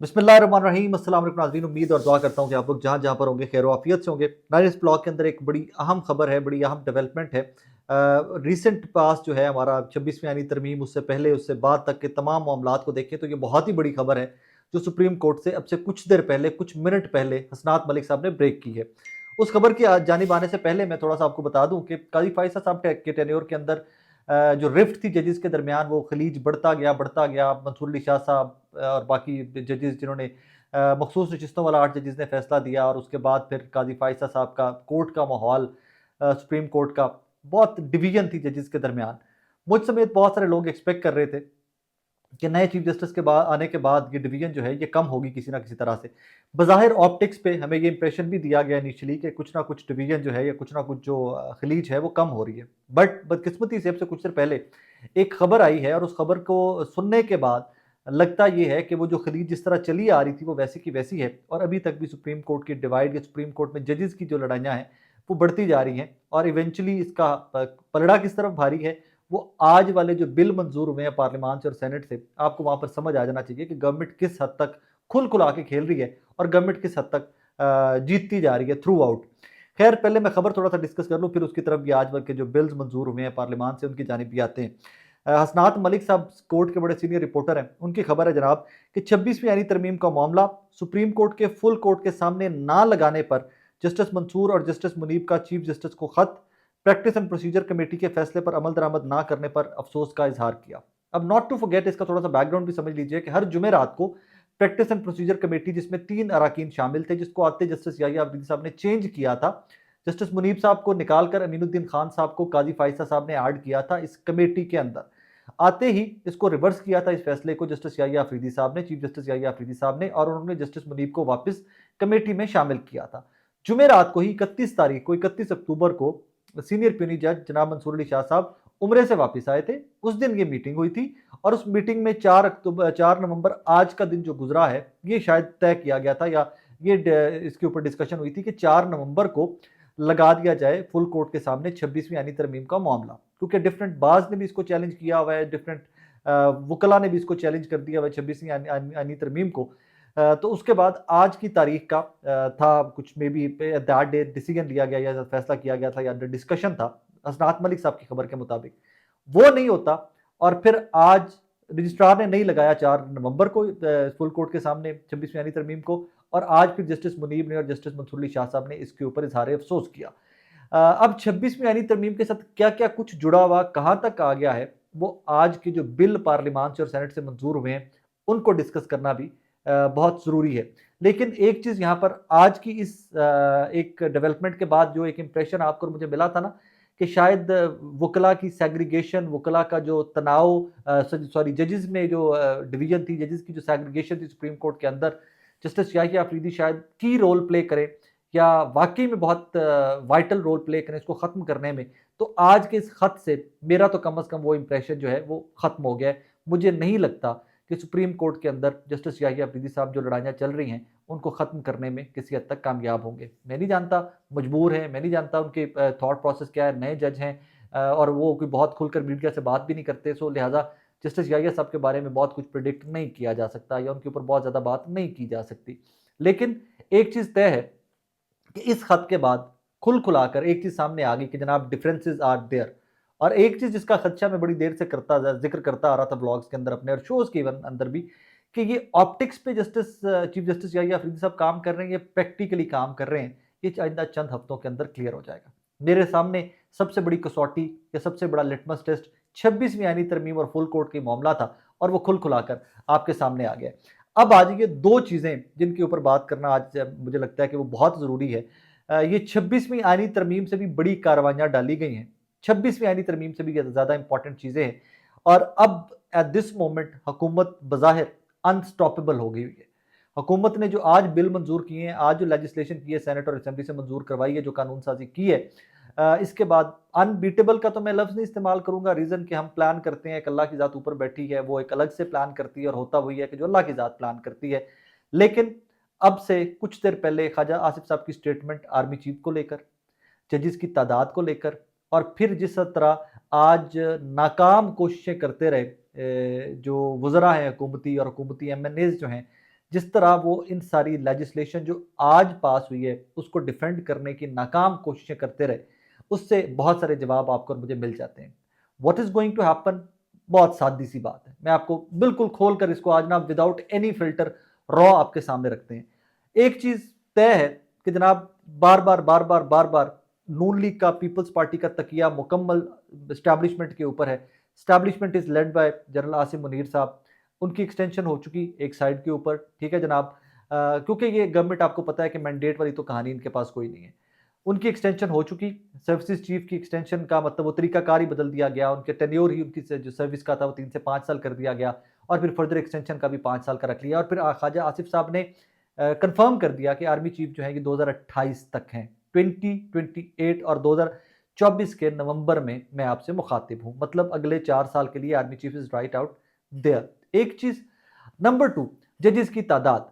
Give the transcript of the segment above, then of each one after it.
बिस्मिल्लाहिर्रहमानिर्रहीम। अस्सलाम वालेकुम नाज़रीन, उम्मीद और दुआ करता हूँ कि आप लोग जहाँ जहाँ पर होंगे खैर आफियत से होंगे। नाज़रीन, इस ब्लॉग के अंदर एक बड़ी अहम खबर है, बड़ी अहम डेवलपमेंट है। रिसेंट पास जो है हमारा 26वीं यानी तरमीम, उससे पहले उससे बाद तक के तमाम मामलात को देखें तो ये बहुत ही बड़ी खबर है जो सुप्रीम कोर्ट से अब से कुछ देर पहले, कुछ मिनट पहले हसनात मलिक साहब ने ब्रेक की है। उस खबर की जानिब आने से पहले मैं थोड़ा सा आपको बता दूं कि काजी फायसा साहब के टेन्योर के अंदर जो रिफ्ट थी जजेस के दरमियान, वो खलीज बढ़ता गया। मंसूर अली शाह साहब और बाकी जजेस जिन्होंने मखसूस नशिस्तों वाला 8 जजेस ने फैसला दिया, और उसके बाद फिर काजी फायसा साहब का कोर्ट का माहौल, सुप्रीम कोर्ट का बहुत डिवीजन थी जजेस के दरमियान। मुझ समेत बहुत सारे लोग एक्सपेक्ट कर रहे थे कि नए चीफ जस्टिस के बाद आने के बाद ये डिवीजन जो है ये कम होगी किसी ना किसी तरह से। बज़ाहिर ऑप्टिक्स पे हमें ये इंप्रेशन भी दिया गया इनिशियली कि कुछ ना कुछ डिवीजन जो है या कुछ ना कुछ जो खलीज है वो कम हो रही है। बट बदकिस्मती से अब से कुछ देर पहले एक खबर आई है, और उस खबर को सुनने के बाद लगता ये है कि वो जो खलीज जिस तरह चली आ रही थी वो वैसी की वैसी है, और अभी तक भी सुप्रीम कोर्ट की डिवाइड या सुप्रीम कोर्ट में जजेस की जो लड़ाइयाँ हैं वो बढ़ती जा रही हैं, और इवेंचुअली इसका पलड़ा किस तरफ भारी है वो आज वाले जो बिल मंजूर हुए हैं पार्लियामान से और सेनेट से, आपको वहां पर समझ आ जाना चाहिए कि गवर्नमेंट किस हद तक खुल खुला के खेल रही है और गवर्नमेंट किस हद तक जीतती जा रही है थ्रू आउट। खैर, पहले मैं खबर थोड़ा सा डिस्कस कर लूँ, फिर उसकी तरफ भी आज वक्त के जो बिल्स मंजूर हुए हैं पार्लियामान से उनकी जानिब भी आते हैं। हसनात मलिक साहब कोर्ट के बड़े सीनियर रिपोर्टर हैं, उनकी खबर है जनाब कि 26वीं यानी तरमीम का मामला सुप्रीम कोर्ट के फुल कोर्ट के सामने ना लगाने पर जस्टिस मंसूर और जस्टिस मुनीब का चीफ जस्टिस को खत, प्रैक्टिस एंड प्रोसीजर कमेटी के फैसले पर अमल दरामद ना करने पर अफसोस का इजहार किया। अब नॉट टू फॉरगेट, इसका थोड़ा सा बैकग्राउंड भी समझ लीजिए कि हर जुमे रात को प्रैक्टिस एंड प्रोसीजर कमेटी, जिसमें 3 अरकान शामिल थे, जिसको आते जस्टिस याहिया अफरीदी साहब ने चेंज किया था, जस्टिस मुनीब साहब को निकालकर अमीनुद्दीन खान साहब को काजी फायसा साहब ने ऐड किया था इस कमेटी के अंदर। आते ही इसको रिवर्स किया था इस फैसले को जस्टिस याहिया अफरीदी साहब ने, चीफ जस्टिस याहिया अफरीदी साहब ने, और उन्होंने जस्टिस मुनीब को वापस कमेटी में शामिल किया था। जुमे रात को ही 31 अक्टूबर को सीनियर प्यूनी जज जनाब मंसूर अली शाह साहब उम्रे से वापस आए थे। उस दिन ये मीटिंग हुई थी, और उस मीटिंग में 4 नवंबर आज का दिन जो गुजरा है ये शायद तय किया गया था, या ये इसके ऊपर डिस्कशन हुई थी कि 4 नवंबर को लगा दिया जाए फुल कोर्ट के सामने 26वीं यानी तरमीम का मामला, क्योंकि डिफरेंट बाज ने भी इसको चैलेंज किया हुआ है, डिफरेंट वकला ने भी इसको चैलेंज कर दिया हुआ है 26वीं यानी तरमीम को। तो उसके बाद आज की तारीख का था कुछ may be that day decision लिया गया या फैसला किया गया था या डिस्कशन था हसनात मलिक साहब की खबर के मुताबिक, वो नहीं होता। और फिर आज रजिस्ट्रार ने नहीं लगाया 4 नवंबर को फुल कोर्ट के सामने 26वीं यानी तरमीम को, और आज फिर जस्टिस मुनीब ने और जस्टिस मंसूर अली शाह साहब ने इसके ऊपर इजहार अफसोस किया। अब 26वीं यानी तरमीम के साथ क्या क्या कुछ जुड़ा हुआ, कहाँ तक आ गया है, वो आज के जो बिल पार्लियामान से और सेनेट से मंजूर हुए हैं उनको डिस्कस करना भी बहुत ज़रूरी है। लेकिन एक चीज़ यहाँ पर आज की इस एक डेवलपमेंट के बाद जो एक इम्प्रेशन आपको मुझे मिला था ना, कि शायद वकला की सेग्रीगेशन, वकला का जो तनाव, सॉरी जजेस में जो डिवीजन थी, जजेस की जो सेग्रीगेशन थी सुप्रीम कोर्ट के अंदर, जस्टिस याहिया अफरीदी शायद की रोल प्ले करें या वाकई में बहुत वाइटल रोल प्ले करें इसको ख़त्म करने में। तो आज के इस खत से मेरा तो कम अज़ कम वो इम्प्रेशन जो है वो ख़त्म हो गया है। मुझे नहीं लगता कि सुप्रीम कोर्ट के अंदर जस्टिस याहिया अफरीदी साहब जो लड़ाइयाँ चल रही हैं उनको ख़त्म करने में किसी हद तक कामयाब होंगे। मैं नहीं जानता, मजबूर हैं, मैं नहीं जानता उनके थॉट प्रोसेस क्या है, नए जज हैं, और वो कोई बहुत खुलकर मीडिया से बात भी नहीं करते, सो लिहाजा जस्टिस याहिया साहब के बारे में बहुत कुछ प्रिडिक्ट नहीं किया जा सकता या उनके ऊपर बहुत ज़्यादा बात नहीं की जा सकती। लेकिन एक चीज़ तय है कि इस खत के बाद खुल खुलाकर एक चीज सामने आ गई कि जनाब डिफरेंसेस आर देयर। और एक चीज जिसका खदशा मैं बड़ी देर से जिक्र करता आ रहा था ब्लॉग्स के अंदर अपने और शोज के अंदर भी, कि ये ऑप्टिक्स पे justice chief justice Yahya Afridi साहब काम कर रहे हैं, ये प्रैक्टिकली काम कर रहे हैं, ये आइंदा चंद हफ्तों के अंदर क्लियर हो जाएगा। मेरे सामने सबसे बड़ी कसौटी या सबसे बड़ा लिटमस टेस्ट 26वीं यानी तरमीम और फुल कोर्ट का मामला था, और वो खुल खुलाकर आपके सामने आ गया। अब आ जाइए दो चीजें जिनके ऊपर बात करना आज मुझे लगता है कि वो बहुत जरूरी है। ये 26वीं आईनी तरमीम से भी बड़ी कार्रवाइयां डाली गई हैं, 26वीं आईनी तरमीम से भी ज्यादा इंपॉर्टेंट चीजें हैं, और अब एट दिस मोमेंट हुकूमत बज़ाहिर अनस्टॉपेबल हो गई हुई है। हुकूमत ने जो आज बिल मंजूर किए हैं, आज जो लेजिस्लेशन की है सेनेट और असेंबली से मंजूर करवाई है, जो कानून साजी की है, इसके बाद अनबीटेबल का तो मैं लफ्ज़ नहीं इस्तेमाल करूंगा, रीज़न कि हम प्लान करते हैं, एक अल्लाह की ज़ात ऊपर बैठी है, वो एक अलग से प्लान करती है, और होता वही है कि जो अल्लाह की ज़ात प्लान करती है। लेकिन अब से कुछ देर पहले ख्वाजा आसिफ साहब की स्टेटमेंट आर्मी चीफ को लेकर, जजेस की तादाद को लेकर, और फिर जिस तरह आज नाकाम कोशिशें करते रहे जो वज़रा हैं हुकूमती और हुकूमती MNAs जो हैं, जिस तरह वो इन सारी लेजिस्लेशन जो आज पास हुई है उसको डिफेंड करने की नाकाम कोशिशें करते रहे, उससे बहुत सारे जवाब आपको और मुझे मिल जाते हैं। What is going to happen, बहुत सादी सी बात है, मैं आपको बिल्कुल खोल कर इसको आज ना विदाउट एनी फिल्टर रॉ आपके सामने रखते हैं। एक चीज तय है कि जनाब बार बार नून लीग का, पीपल्स पार्टी का तकिया मुकम्मल स्टैब्लिशमेंट के ऊपर है। Establishment is led by general Asim Munir साहब। उनकी एक्सटेंशन हो चुकी एक साइड के ऊपर, ठीक है जनाब। क्योंकि ये गवर्नमेंट आपको पता है कि मैंडेट वाली तो कहानी इनके पास कोई नहीं है। उनकी एक्सटेंशन हो चुकी, सर्विसेज चीफ की एक्सटेंशन का मतलब वो तरीकाकार ही बदल दिया गया, उनके टेन्योर ही उनकी जो सर्विस का था वो 3 से 5 साल कर दिया गया, और फिर फर्दर एक्सटेंशन का भी 5 साल का रख लिया। और फिर ख्वाजा आसिफ साहब ने कंफर्म कर दिया कि आर्मी चीफ जो है ये 2028 तक हैं, 2028 और 2024 के नवंबर में मैं आपसे मुखातिब हूं, मतलब अगले 4 साल के लिए army chief is right out there. एक चीज। नंबर 2, जजेस की तादाद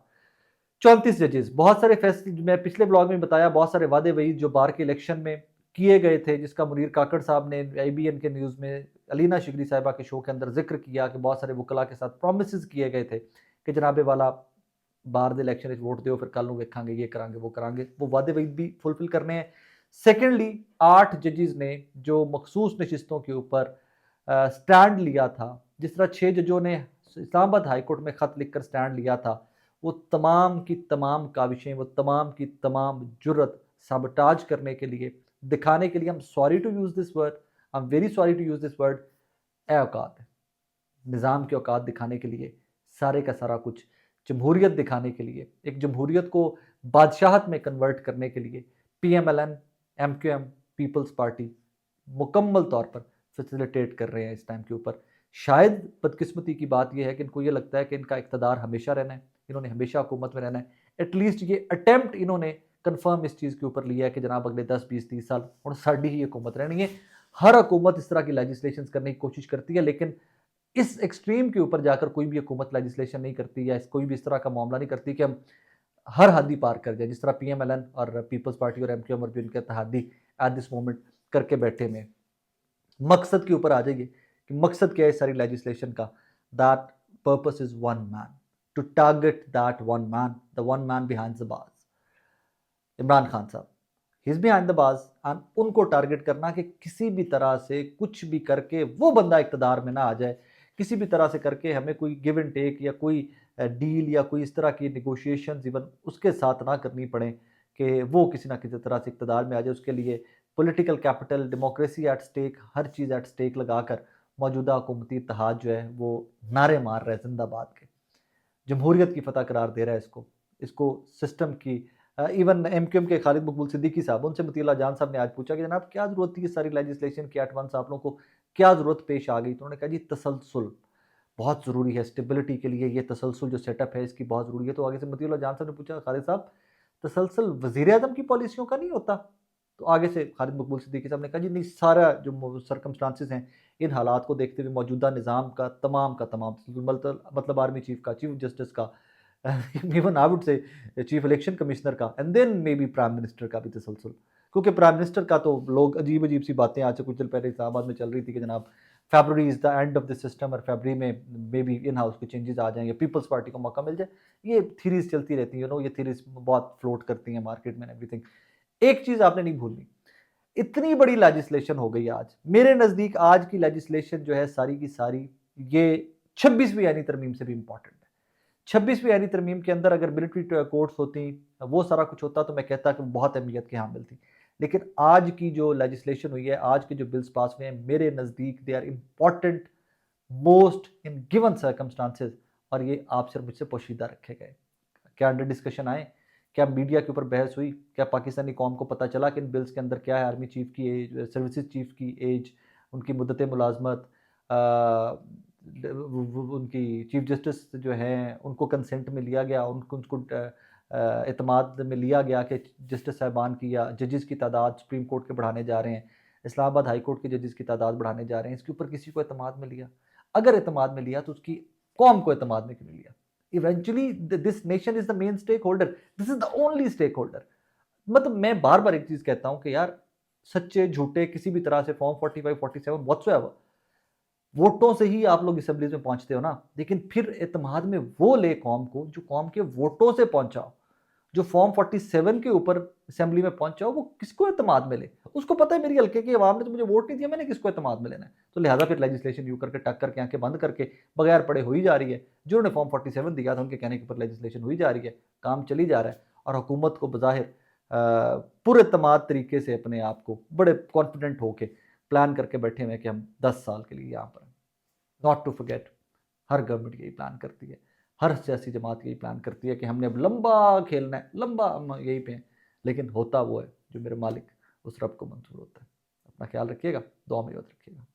34 जजेस। बहुत सारे फैसले, मैं पिछले ब्लॉग में बताया, बहुत सारे वादे वही जो बार के इलेक्शन में किए गए थे, जिसका मुनीर काकड़ साहब ने IBN के न्यूज़ में अलीना शिगरी साहिबा के शो के अंदर जिक्र किया कि बहुत सारे वकला के साथ प्रोमिस किए गए थे कि जनाबे वाला बार इलेक्शन वोट दो, फिर कल वेखांगे, ये करांगे वो करांगे, वो वादे वही भी फुलफिल करने हैं। सेकेंडली 8 जजेस ने जो मखसूस नशिस्तों के ऊपर स्टैंड लिया था, जिस तरह 6 जजों ने इस्लामाबाद हाईकोर्ट में खत लिखकर स्टैंड लिया था, वो तमाम की तमाम काविशें, वो तमाम की तमाम जुर्रत साबटाज करने के लिए, दिखाने के लिए, I am sorry to use this word, I am very sorry to use this word, औकात है, निज़ाम की औकात दिखाने के लिए, सारे का सारा कुछ जमहूरियत दिखाने के लिए, एक जमहूरियत को बादशाहत में कन्वर्ट करने के लिए PMLN, MQM, पीपल्स पार्टी मुकम्मल तौर पर फैसिलिटेट कर रहे हैं इस टाइम के ऊपर। शायद बदकिस्मती की बात यह है कि इनको ये लगता है कि इनका इक़्तिदार हमेशा रहना है, इन्होंने हमेशा हुकूमत में रहना है। एटलीस्ट ये अटेम्प्ट इन्होंने कन्फर्म इस चीज़ के ऊपर लिया है कि जनाब अगले 10, 20, 30 साल और साड़ी ही हुकूमत रहनी है। हर हुकूमत इस तरह की लेजिस्लेशन करने की कोशिश करती है, लेकिन इस एक्सट्रीम के ऊपर जाकर कोई भी हुकूमत लेजिस्लेशन नहीं करती, या कोई भी इस तरह का मामला नहीं करती कि हम हर हद ही पार कर जाए, जिस तरह PMLN और पीपल्स पार्टी और MQM और भी उनके तहादी एट दिस मोमेंट करके बैठे में। मकसद के ऊपर आ जाइए कि मकसद क्या है सारी लेजिस्लेशन का। That purpose is one man, to target that one man, the one man behind the bars, Imran Khan साहब, he is behind the bars. And उनको टारगेट करना कि किसी भी तरह से कुछ भी करके वो बंदा इक़्तिदार में ना आ जाए, किसी भी तरह से करके हमें कोई गिव एंड टेक या कोई डील या कोई इस तरह की निगोशिएशन इवन उसके साथ ना करनी पड़े कि वो किसी ना किसी तरह से इक़्तिदार में आ जाए। उसके लिए political capital, democracy at stake, हर चीज़ एट स्टेक लगाकर मौजूदा हुकूमती इत्तेहाद जो है वो नारे मार रहा है जिंदाबाद के, जमहूरियत की फतह करार दे रहा है इसको, इसको सिस्टम की। इवन MQM के खालिद मकबूल सिद्दीकी साहब, उनसे मतीउल्लाह जान साहब ने आज पूछा कि जनाब क्या ज़रूरत थी सारी लेजिस्लेशन की, एट वंस आप लोगों को क्या ज़रूरत पेश आ गई? तो उन्होंने कहा जी तसलसल बहुत ज़रूरी है, स्टेबिलिटी के लिए ये तसलसल जो सेटअप है इसकी बहुत ज़रूरी है। तो आगे से मतीउल्लाह जान साहब ने पूछा खालिद साहब तसलसल वज़ीर आज़म की पॉलिसियों का नहीं होता? तो आगे से खालिद मकबूल सिद्दीकी साहब ने कहा जी नहीं, सारा जो सरकमस्टांसिस हैं इन हालात को देखते हुए मौजूदा निज़ाम का तमाम मतलब आर्मी चीफ का, चीफ जस्टिस का, even I would say chief election commissioner का, and then may be prime minister का भी तसलसल। क्योंकि प्राइम मिनिस्टर का तो लोग अजीब अजीब सी बातें आज से कुछ दिन पहले इस्लामाबाद में चल रही थी कि जनाब February is the end of the system, और फरवरी में मे बी इन हाउस के चेंजेस आ जाएंगे, पीपल्स पार्टी को मौका मिल जाए। ये थीरीज चलती रहती हैं, ये थीरीज बहुत फ्लोट करती हैं मार्केट में, एवरीथिंग। एक चीज़ आपने नहीं भूलनी, इतनी बड़ी लेजिस्लेशन हो गई आज, मेरे नज़दीक आज की लेजिस्लेशन जो है सारी की सारी ये 26वीं यानी तरमीम से भी इंपॉर्टेंट है। 26वीं यानी तरमीम के अंदर अगर मिलिट्री कोर्ट्स होती, वो सारा कुछ होता, तो मैं कहता कि बहुत अहमियत के हामिल थी। लेकिन आज की जो लेजिस्लेशन हुई है, आज के जो बिल्स पास हुए हैं, मेरे नज़दीक they are important most in given circumstances, और ये आपसे मुझसे पोशीदा रखे गए। क्या अंडर डिस्कशन आए? क्या मीडिया के ऊपर बहस हुई? क्या पाकिस्तानी कौम को पता चला कि इन बिल्स के अंदर क्या है? आर्मी चीफ की एज, सर्विसेज चीफ की एज, उनकी मुद्दत मुलाजमत, उनकी चीफ जस्टिस जो हैं उनको कंसेंट में लिया गया, उनको एतमाद में लिया गया कि जस्टिस साहिबान की या जजेस की तादाद सुप्रीम कोर्ट के बढ़ाने जा रहे हैं, इस्लामाबाद हाई कोर्ट के जजेस की तादाद बढ़ाने जा रहे हैं, इसके ऊपर किसी को एतमाद में लिया? अगर एतमाद में लिया तो उसकी कौम को एतमाद में क्यों नहीं लिया? Eventually this nation is the main stake holder, this is the only stake holder. मतलब मैं बार बार एक चीज कहता हूं कि यार सच्चे झूठे किसी भी तरह से फॉर्म 45, 47 व्हाटसोएवर, वोटों से ही आप लोग असेंबलीज में पहुंचते हो ना, लेकिन फिर एतमाद में वो ले कौम को जो कौम के वोटों से पहुंचाओ। जो फॉर्म 47 के ऊपर असेंबली में पहुंचा हो वो किसको एतमाद में ले? उसको पता है मेरी हल्के की आवाम ने तो मुझे वोट नहीं दिया, मैंने किसको एतमाद में लेना है? तो लिहाजा फिर लेजिस्लेशन यू करके टक करके आंखें बंद करके बगैर पढ़े हुई जा रही है। जिन्होंने फॉर्म 47 दिया था उनके कहने के ऊपर लेजिस्लेशन हुई जा रही है, काम चली जा रहा है और हुकूमत को बज़ाहिर पुरएतमाद तरीके से अपने आप को बड़े कॉन्फिडेंट होके प्लान करके बैठे हुए हैं कि हम 10 साल के लिए यहाँ पर। नॉट टू फॉरगेट, हर गवर्नमेंट यही प्लान करती है, हर सियासी जमात यही प्लान करती है कि हमने अब लंबा खेलना है, लंबा हम यहीं पे हैं। लेकिन होता वो है जो मेरे मालिक उस रब को मंजूर होता है। अपना ख्याल रखिएगा, दुआ में याद रखिएगा।